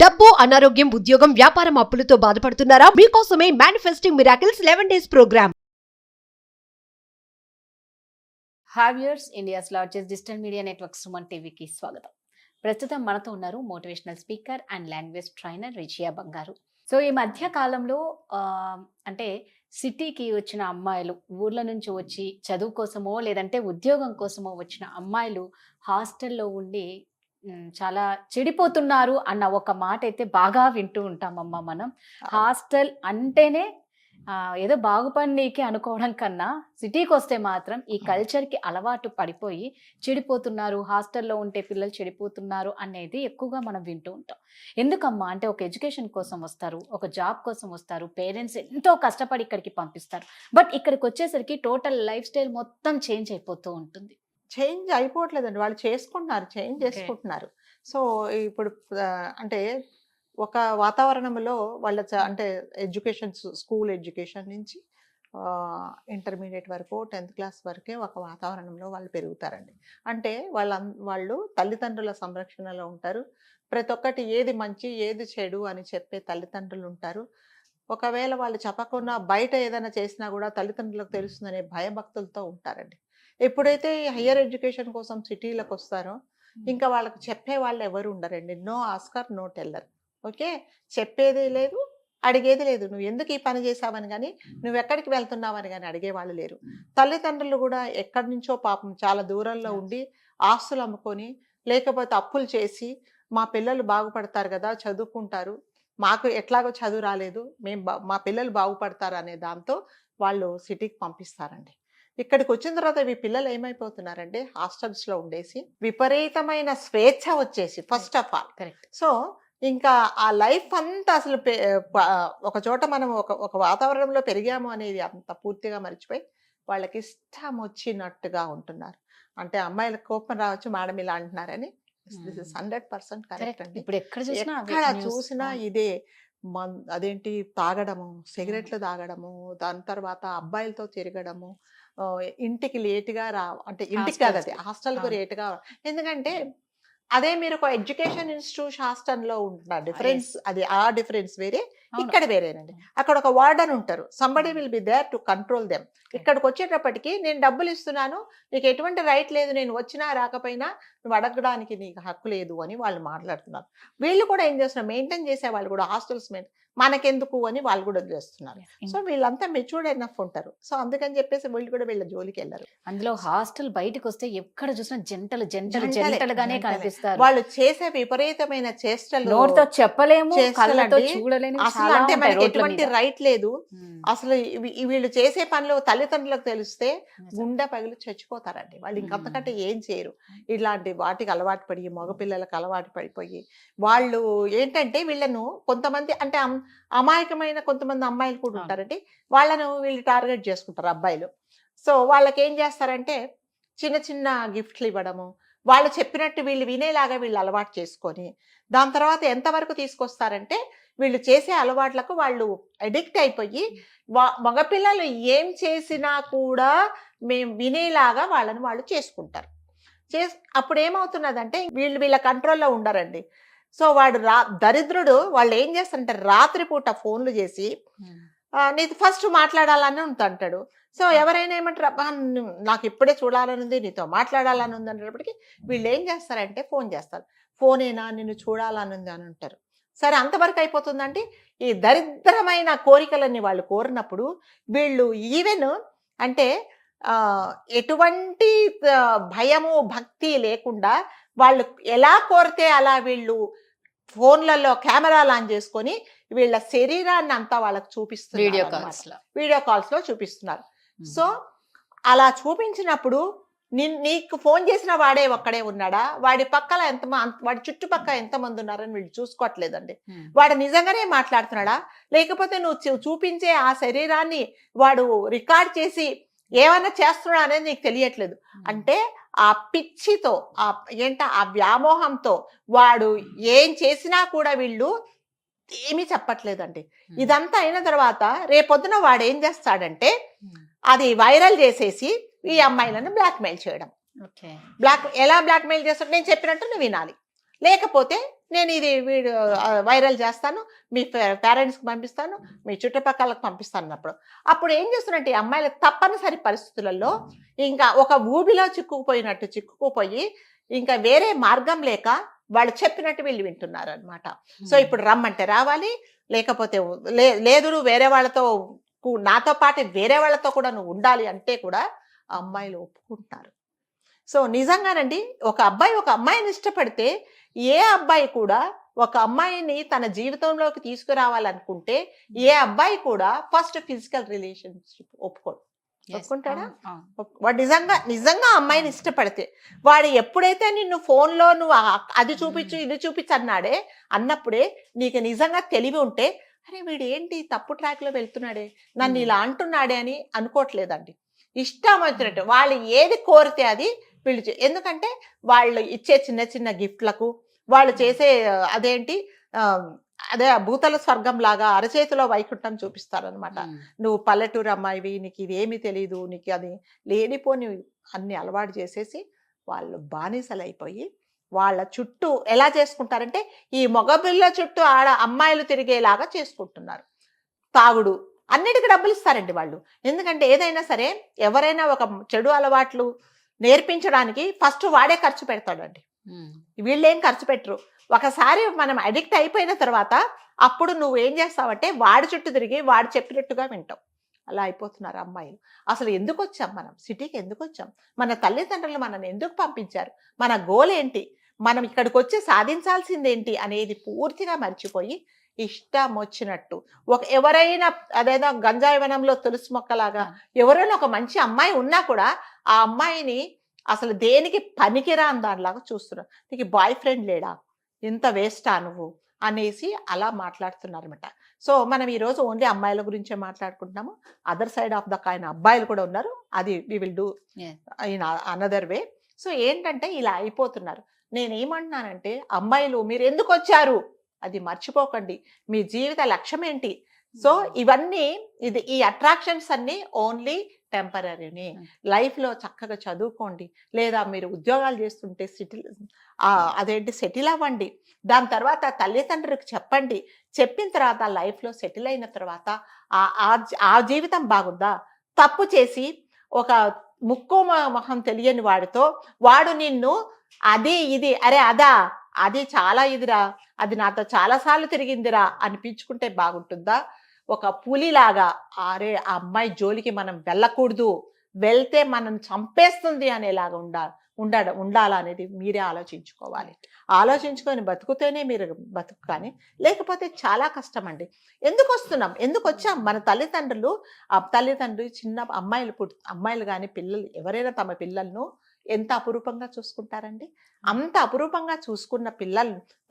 డబ్బు, అనారోగ్యం, ఉద్యోగం, వ్యాపారం అప్పులతో బాధపడుతున్నారా? మీకోసమే మేనిఫెస్టింగ్ మిరాకిల్స్ 11 days ప్రోగ్రామ్. హావ్యూర్స్ India's largest digital media network Suman టీవీకి స్వాగతం. ప్రస్తుతం మనతో ఉన్నారు motivational speaker and language trainer Rizia Bangaru. So ఈ మధ్య కాలంలో అంటే సిటీకి వచ్చిన అమ్మాయిలు, ఊర్ల నుంచి వచ్చి చదువు కోసమో లేదంటే ఉద్యోగం కోసమో వచ్చిన అమ్మాయిలు హాస్టల్లో ఉండి చాలా చెడిపోతున్నారు అన్న ఒక మాట అయితే బాగా వింటూ ఉంటామమ్మా మనం. హాస్టల్ అంటేనే ఏదో బాగుపడినీకి అనుకోవడం కన్నా సిటీకి వస్తే మాత్రం ఈ కల్చర్కి అలవాటు పడిపోయి చెడిపోతున్నారు, హాస్టల్లో ఉంటే పిల్లలు చెడిపోతున్నారు అనేది ఎక్కువగా మనం వింటూ ఉంటాం. ఎందుకమ్మా అంటే ఒక ఎడ్యుకేషన్ కోసం వస్తారు, ఒక జాబ్ కోసం వస్తారు, పేరెంట్స్ ఎంతో కష్టపడి ఇక్కడికి పంపిస్తారు. బట్ ఇక్కడికి వచ్చేసరికి టోటల్ లైఫ్ స్టైల్ మొత్తం చేంజ్ అయిపోతూ ఉంటుంది. చేంజ్ అయిపోవట్లేదండి, వాళ్ళు చేసుకుంటున్నారు, చేంజ్ చేసుకుంటున్నారు. సో ఇప్పుడు అంటే ఒక వాతావరణంలో వాళ్ళ అంటే ఎడ్యుకేషన్, స్కూల్ ఎడ్యుకేషన్ నుంచి ఇంటర్మీడియట్ వరకు 10th క్లాస్ వరకే ఒక వాతావరణంలో వాళ్ళు పెరుగుతారండి. అంటే వాళ్ళు తల్లిదండ్రుల సంరక్షణలో ఉంటారు. ప్రతి ఒక్కటి ఏది మంచి ఏది చెడు అని చెప్పే తల్లిదండ్రులు ఉంటారు. ఒకవేళ వాళ్ళు చెప్పకుండా బయట ఏదైనా చేసినా కూడా తల్లిదండ్రులకు తెలుస్తుందనే భయభక్తులతో ఉంటారండి. ఎప్పుడైతే హయ్యర్ ఎడ్యుకేషన్ కోసం సిటీలకు వస్తారో ఇంకా వాళ్ళకి చెప్పే వాళ్ళు ఎవరు ఉండరండి. No asker, no teller. Okay, చెప్పేది లేదు, అడిగేది లేదు. నువ్వు ఎందుకు ఈ పని చేసావని కానీ, నువ్వు ఎక్కడికి వెళ్తున్నావని కానీ అడిగేవాళ్ళు లేరు. తల్లిదండ్రులు కూడా ఎక్కడి నుంచో పాపం చాలా దూరంలో ఉండి ఆస్తులు అమ్ముకొని లేకపోతే అప్పులు చేసి మా పిల్లలు బాగుపడతారు కదా, చదువుకుంటారు, మాకు ఎట్లాగో చదువు రాలేదు, మా పిల్లలు బాగుపడతారు అనే దాంతో వాళ్ళు సిటీకి పంపిస్తారండి. ఇక్కడికి వచ్చిన తర్వాత ఈ పిల్లలు ఏమైపోతున్నారంటే హాస్టల్స్లో ఉండేసి విపరీతమైన స్వేచ్ఛ వచ్చేసి ఫస్ట్ ఆఫ్ ఆల్. సో ఇంకా ఆ లైఫ్ అంతా అసలు ఒక చోట మనం ఒక వాతావరణంలో పెరిగాము అనేది అంత పూర్తిగా మర్చిపోయి వాళ్ళకి ఇష్టం వచ్చినట్టుగా ఉంటున్నారు. అంటే అమ్మాయిలకు కోపం రావచ్చు, మేడం ఇలా అంటున్నారని. దిస్ ఇస్ 100% కరెక్ట్ అండి. ఇప్పుడు ఎక్కడ చూసినా ఇదే. అదేంటి తాగడము, సిగరెట్లు తాగడము, దాని తర్వాత అబ్బాయిలతో తిరగడము, ఇంటికి లేటుగా అంటే ఇంటికి కాదు, అది హాస్టల్కు లేటుగా. ఎందుకంటే అదే మీరు ఒక ఎడ్యుకేషన్ ఇన్స్టిట్యూషన్ హాస్టల్లో ఉంటున్నారు, డిఫరెన్స్ అది. ఆ డిఫరెన్స్ వేరే, ఇక్కడ వేరేనండి. అక్కడ ఒక వార్డెన్ ఉంటారు, somebody will be there to control them. ఇక్కడికి వచ్చేటప్పటికి నేను డబ్బులు ఇస్తున్నాను, నీకు ఎటువంటి రైట్ లేదు, నేను వచ్చినా రాకపోయినా నువ్వు అడగడానికి నీకు హక్కు లేదు అని వాళ్ళు మాట్లాడుతున్నారు. వీళ్ళు కూడా ఏం చేస్తున్నారు, మెయింటైన్ చేసే వాళ్ళు కూడా హాస్టల్స్ మనకెందుకు అని వాళ్ళు కూడా వదిలేస్తున్నారు. సో వీళ్ళంతా మెచ్యూర్డ్ ఎనఫ్ ఉంటారు. సో అందుకని చెప్పేసి వీళ్ళు కూడా వీళ్ళ జోలికి వెళ్ళరు. అందులో హాస్టల్ బయటకు వస్తే ఎక్కడ చూసినా జంటలు జంటలు జంటలుగానే కనిపిస్తారు. వాళ్ళు చేసే విపరీతమైన చేష్టలు నోటితో చెప్పలేము, కళ్ళతో చూడలేము. అసలు అంటే మనకి ఎటువంటి రైట్ లేదు. అసలు వీళ్ళు చేసే పనులు తల్లిదండ్రులకు తెలిస్తే గుండె పగిలి చచ్చిపోతారండి. వాళ్ళు ఇంకంతకంటే ఏం చేయరు. ఇలాంటి వాటికి అలవాటు పడి, మగపిల్లలకు అలవాటు పడిపోయి వాళ్ళు ఏంటంటే వీళ్ళను కొంతమంది అంటే అమాయకమైన కొంతమంది అమ్మాయిలు కూడా ఉంటారండి, వాళ్ళను వీళ్ళు టార్గెట్ చేసుకుంటారు అబ్బాయిలు. సో వాళ్ళకి ఏం చేస్తారంటే చిన్న చిన్న గిఫ్ట్లు ఇవ్వడము, వాళ్ళు చెప్పినట్టు వీళ్ళు వినేలాగా వీళ్ళు అలవాటు చేసుకొని దాని తర్వాత ఎంతవరకు తీసుకొస్తారంటే వీళ్ళు చేసే అలవాట్లకు వాళ్ళు అడిక్ట్ అయిపోయి మగపిల్లలు ఏం చేసినా కూడా మేము వినేలాగా వాళ్ళని వాళ్ళు చేసుకుంటారు. అప్పుడు ఏమవుతున్నదంటే వీళ్ళ కంట్రోల్లో ఉండరండి. సో వాడు దరిద్రుడు వాళ్ళు ఏం చేస్తారంటే రాత్రిపూట ఫోన్లు చేసి నీతో ఫస్ట్ మాట్లాడాలని అంటాడు. సో ఎవరైనా ఏమంటారు, అబ్బా నాకు ఇప్పుడే చూడాలని ఉంది, నీతో మాట్లాడాలని ఉంది అనేటప్పటికి వీళ్ళు ఏం చేస్తారంటే ఫోన్ చేస్తారు. ఫోనేనా, నిన్ను చూడాలని ఉంది అని అంటారు. సరే అంతవరకు అయిపోతుందండి. ఈ దరిద్రమైన కోరికలన్నీ వాళ్ళు కోరినప్పుడు వీళ్ళు ఈవెన్ అంటే ఎటువంటి భయము భక్తి లేకుండా వాళ్ళు ఎలా కోరితే అలా వీళ్ళు ఫోన్లలో కెమెరాలు ఆన్ చేసుకొని వీళ్ళ శరీరాన్ని అంతా వాళ్ళకి చూపిస్తున్నారు, వీడియో కాల్స్ లో చూపిస్తున్నారు. సో అలా చూపించినప్పుడు నీకు ఫోన్ చేసిన వాడే ఒక్కడే ఉన్నాడా, వాడి పక్కల వాడి చుట్టుపక్కల ఎంతమంది ఉన్నారని వీళ్ళు చూసుకోవట్లేదండి. వాడు నిజంగానే మాట్లాడుతున్నాడా, లేకపోతే నువ్వు చూపించే ఆ శరీరాన్ని వాడు రికార్డ్ చేసి ఏమన్నా చేస్తున్నాడా అనేది నీకు తెలియట్లేదు. అంటే ఆ పిచ్చితో ఆ వ్యామోహంతో వాడు ఏం చేసినా కూడా వీళ్ళు ఏమీ చెప్పట్లేదండి. ఇదంతా అయిన తర్వాత రేపొద్దున వాడు ఏం చేస్తాడంటే అది వైరల్ చేసేసి ఈ అమ్మాయిలను బ్లాక్మెయిల్ చేయడం. ఎలా బ్లాక్మెయిల్ చేస్తాడు, నేను చెప్పినట్టు నువ్వు వినాలి, లేకపోతే నేను ఇది వైరల్ చేస్తాను, మీ పేరెంట్స్కి పంపిస్తాను, మీ చుట్టుపక్కలకు పంపిస్తాను అన్నప్పుడు అప్పుడు ఏం చేస్తున్నట్టు ఈ అమ్మాయిలు తప్పనిసరి పరిస్థితులలో ఇంకా ఒక ఊబిలో చిక్కుకుపోయి ఇంకా వేరే మార్గం లేక వాళ్ళు చెప్పినట్టు వీళ్ళు వింటున్నారు అనమాట. సో ఇప్పుడు రమ్మంటే రావాలి, లేకపోతే లేదు నువ్వు వేరే వాళ్ళతో నాతో పాటు వేరే వాళ్ళతో కూడా నువ్వు ఉండాలి అంటే కూడా ఆ అమ్మాయిలు ఒప్పుకుంటున్నారు. సో నిజంగానండి ఒక అమ్మాయిని ఇష్టపడితే ఏ అబ్బాయి కూడా ఒక అమ్మాయిని తన జీవితంలోకి తీసుకురావాలనుకుంటే ఏ అబ్బాయి కూడా ఫస్ట్ ఫిజికల్ రిలేషన్షిప్ ఒప్పుకోడు. ఒప్పుకుంటాడా? వాడు నిజంగా అమ్మాయిని ఇష్టపడితే వాడు ఎప్పుడైతే నిన్ను ఫోన్లో నువ్వు అది చూపించు ఇది చూపించు అన్నప్పుడే నీకు నిజంగా తెలివి ఉంటే అరే వీడు ఏంటి తప్పు ట్రాక్ లో వెళ్తున్నాడే, నన్ను ఇలా అంటున్నాడే అని అనుకోవట్లేదండి. ఇష్టం వచ్చినట్టు వాళ్ళు ఏది కోరితే అది వీళ్ళు ఎందుకంటే వాళ్ళు ఇచ్చే చిన్న చిన్న గిఫ్ట్లకు వాళ్ళు చేసే అదేంటి అదే భూతల స్వర్గం లాగా అరచేతిలో వైకుంఠం చూపిస్తారనమాట. నువ్వు పల్లెటూరు అమ్మాయివి, నీకు ఇదేమీ తెలీదు, నీకు అది లేనిపోని అన్ని అలవాటు చేసేసి వాళ్ళు బానిసలైపోయి వాళ్ళ చుట్టూ ఎలా చేసుకుంటారంటే ఈ మగపిల్ల చుట్టూ అమ్మాయిలు తిరిగేలాగా చేసుకుంటున్నారు. తాగుడు అన్నిటికీ డబ్బులు ఇస్తారండి వాళ్ళు. ఎందుకంటే ఏదైనా సరే ఎవరైనా ఒక చెడు అలవాట్లు నేర్పించడానికి ఫస్ట్ వాడే ఖర్చు పెడతాడండి, వీళ్ళేం ఖర్చు పెట్టరు. ఒకసారి మనం అడిక్ట్ అయిపోయిన తర్వాత అప్పుడు నువ్వు ఏం చేస్తావంటే వాడి చుట్టూ తిరిగి వాడు చెప్పినట్టుగా వింటావు. అలా అయిపోతున్నారు అమ్మాయిలు. అసలు ఎందుకు వచ్చాం మనం సిటీకి, ఎందుకు వచ్చాం, మన తల్లిదండ్రులు మనల్ని ఎందుకు పంపించారు, మన గోల్ ఏంటి, మనం ఇక్కడికి వచ్చి సాధించాల్సిందేంటి అనేది పూర్తిగా మర్చిపోయి ఇష్టం వచ్చినట్టు ఎవరైనా అదేదో గంజాయి వనంలో తులసి మొక్కలాగా ఎవరైనా ఒక మంచి అమ్మాయి ఉన్నా కూడా ఆ అమ్మాయిని అసలు దేనికి పనికిరాని దానిలాగా చూస్తున్నారు. నీకు బాయ్ ఫ్రెండ్ లేడా, ఇంత వేస్టా నువ్వు అనేసి అలా మాట్లాడుతున్నారన్నమాట. సో మనం ఈరోజు ఓన్లీ అమ్మాయిల గురించే మాట్లాడుకుంటున్నాము. Other side of the coin అబ్బాయిలు కూడా ఉన్నారు, అది we will do in another way. So ఏంటంటే ఇలా అయిపోతున్నారు. నేనేమంటున్నానంటే అమ్మాయిలు మీరు ఎందుకు వచ్చారు అది మర్చిపోకండి, మీ జీవిత లక్ష్యం ఏంటి. సో ఇవన్నీ ఈ అట్రాక్షన్స్ అన్నీ ఓన్లీ టెంపరీని. లైఫ్లో చక్కగా చదువుకోండి, లేదా మీరు ఉద్యోగాలు చేస్తుంటే సెటిల్ అవ్వండి. దాని తర్వాత తల్లిదండ్రులకు చెప్పండి, చెప్పిన తర్వాత లైఫ్లో సెటిల్ అయిన తర్వాత ఆ జీవితం బాగుందా. తప్పు చేసి ఒక ముక్కు మొహం తెలియని వాడితో వాడు నిన్ను అది ఇది అరే అదా అది చాలా ఇదిరా, అది నాతో చాలాసార్లు తిరిగిందిరా అనిపించుకుంటే బాగుంటుందా. ఒక పులిలాగా అరే ఆ అమ్మాయి జోలికి మనం వెళ్ళకూడదు, వెళ్తే మనం చంపేస్తుంది అనేలాగా ఉండాలా అనేది మీరే ఆలోచించుకోవాలి. ఆలోచించుకొని బతుకుతేనే మీరు బతుకు, కానీ లేకపోతే చాలా కష్టం అండి. ఎందుకు వస్తున్నాం, ఎందుకు వచ్చాం, మన తల్లిదండ్రులు చిన్న అమ్మాయిలు కానీ పిల్లలు ఎవరైనా తమ పిల్లలను ఎంత అపురూపంగా చూసుకుంటారండి. అంత అపురూపంగా చూసుకున్న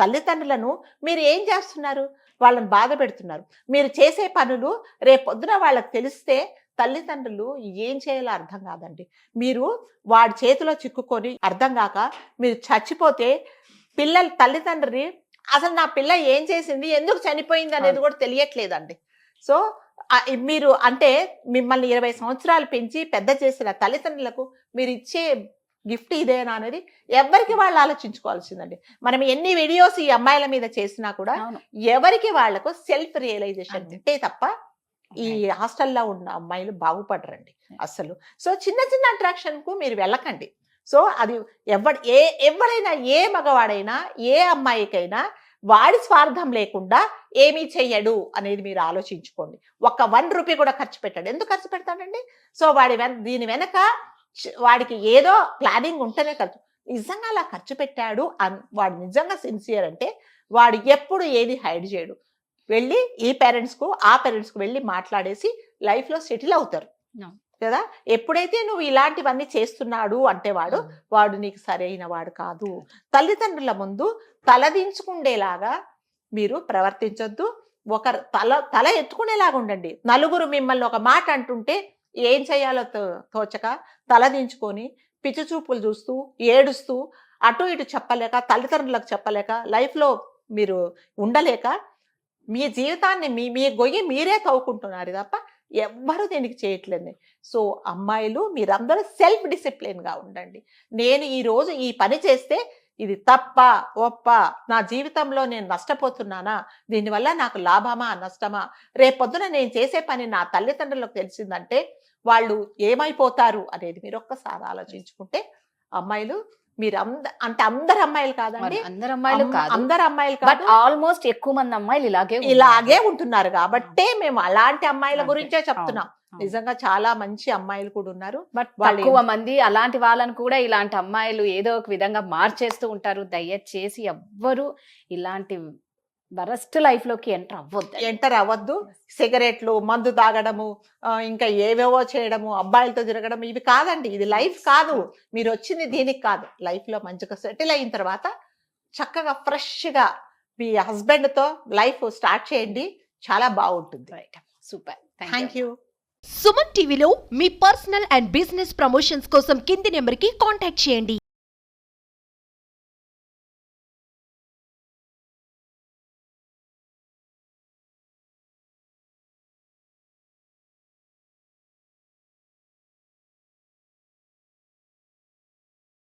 తల్లిదండ్రులను మీరు ఏం చేస్తున్నారు, వాళ్ళని బాధ పెడుతున్నారు. మీరు చేసే పనులు రేపొద్దున వాళ్ళకి తెలిస్తే తల్లిదండ్రులు ఏం చేయాలో అర్థం కాదండి. మీరు వాడి చేతిలో చిక్కుకొని అర్థం కాక మీరు చచ్చిపోతే తల్లిదండ్రుని అసలు నా పిల్ల ఏం చేసింది, ఎందుకు చనిపోయింది అనేది కూడా తెలియట్లేదండి. సో మీరు అంటే మిమ్మల్ని 20 సంవత్సరాలు పెంచి పెద్ద చేసిన తల్లిదండ్రులకు మీరు ఇచ్చే గిఫ్ట్ ఇదేనా అనేది ఎవరికి వాళ్ళు ఆలోచించుకోవాల్సిందండి. మనం ఎన్ని వీడియోస్ ఈ అమ్మాయిల మీద చేసినా కూడా ఎవరికి వాళ్లకు సెల్ఫ్ రియలైజేషన్ ఉంటే తప్ప ఈ హాస్టల్లో ఉన్న అమ్మాయిలు బాగుపడరండి అసలు. సో చిన్న చిన్న అట్రాక్షన్ కు మీరు వెళ్ళకండి. సో అది ఎవరైనా ఏ మగవాడైనా ఏ అమ్మాయికైనా వాడి స్వార్థం లేకుండా ఏమీ చెయ్యడు అనేది మీరు ఆలోచించుకోండి. ఒక్క 1 రూపీ కూడా ఖర్చు పెట్టాడు, ఎందుకు ఖర్చు పెడతాడండి. సో దీని వెనక వాడికి ఏదో ప్లానింగ్ ఉంటేనే ఖర్చు. నిజంగా అలా ఖర్చు పెట్టాడు వాడు నిజంగా సిన్సియర్ అంటే వాడు ఎప్పుడు ఏది హైడ్ చేయడు. వెళ్ళి ఈ పేరెంట్స్కు ఆ పేరెంట్స్కు వెళ్ళి మాట్లాడేసి లైఫ్లో సెటిల్ అవుతారు కదా. ఎప్పుడైతే నువ్వు ఇలాంటివన్నీ చేస్తున్నాడు అంటే వాడు నీకు సరైన వాడు కాదు. తల్లిదండ్రుల ముందు తలదించుకుండేలాగా మీరు ప్రవర్తించొద్దు. ఒకరు తల ఎత్తుకునేలాగా ఉండండి. నలుగురు మిమ్మల్ని ఒక మాట అంటుంటే ఏం చేయాలో తోచక తలదించుకొని పిచ్చి చూపులు చూస్తూ ఏడుస్తూ అటు ఇటు చెప్పలేక తల్లిదండ్రులకు చెప్పలేక లైఫ్లో మీరు ఉండలేక మీ జీవితాన్ని మీ గొయ్యి మీరే తవ్వుకుంటున్నారు తప్ప ఎవ్వరూ దీనికి చేయట్లేదు. సో అమ్మాయిలు మీరందరూ సెల్ఫ్ డిసిప్లిన్గా ఉండండి. నేను ఈరోజు ఈ పని చేస్తే ఇది తప్ప ఒప్ప, నా జీవితంలో నేను నష్టపోతున్నానా, దీనివల్ల నాకు లాభమా నష్టమా, రేపొద్దున నేను చేసే పని నా తల్లిదండ్రులకు తెలిసిందంటే వాళ్ళు ఏమైపోతారు అనేది మీరు ఒక్కసారి ఆలోచించుకుంటే అమ్మాయిలు మీరు అంటే అందరు అమ్మాయిలు కాదండి, అందరు అమ్మాయిలు కాదు, అందరు అమ్మాయిలు బట్ కాదు, ఆల్మోస్ట్ ఎక్కువ మంది అమ్మాయిలు ఇలాగే ఉంటున్నారు కాబట్టే మేము అలాంటి అమ్మాయిల అంతే. గురించే చెప్తున్నాం. అవును. నిజంగా చాలా మంచి అమ్మాయిలు కూడా ఉన్నారు. బట్ వాళ్ళు తక్కువ మంది అలాంటి వాళ్ళని కూడా ఇలాంటి అమ్మాయిలు ఏదో ఒక విధంగా మార్చేస్తూ ఉంటారు. దయచేసి ఎవ్వరు ఇలాంటి వరస్ట్ లైఫ్ లోకి ఎంటర్ అవ్వద్దు. సిగరెట్లు, మందు తాగడము, ఇంకా ఏవేవో చేయడము, అబ్బాయిలతో తిరగడం, ఇవి కాదండి. ఇది లైఫ్ కాదు. మీరు వచ్చింది దీనికి కాదు. లైఫ్ లో మంచిగా సెటిల్ అయిన తర్వాత చక్కగా ఫ్రెష్ గా మీ హస్బెండ్ తో లైఫ్ స్టార్ట్ చేయండి, చాలా బాగుంటుంది. Super, thank you. సుమన్ టీవీలో మీ పర్సనల్ అండ్ బిజినెస్ ప్రమోషన్స్ కోసం కింది నెంబర్కి కాంటాక్ట్ చేయండి.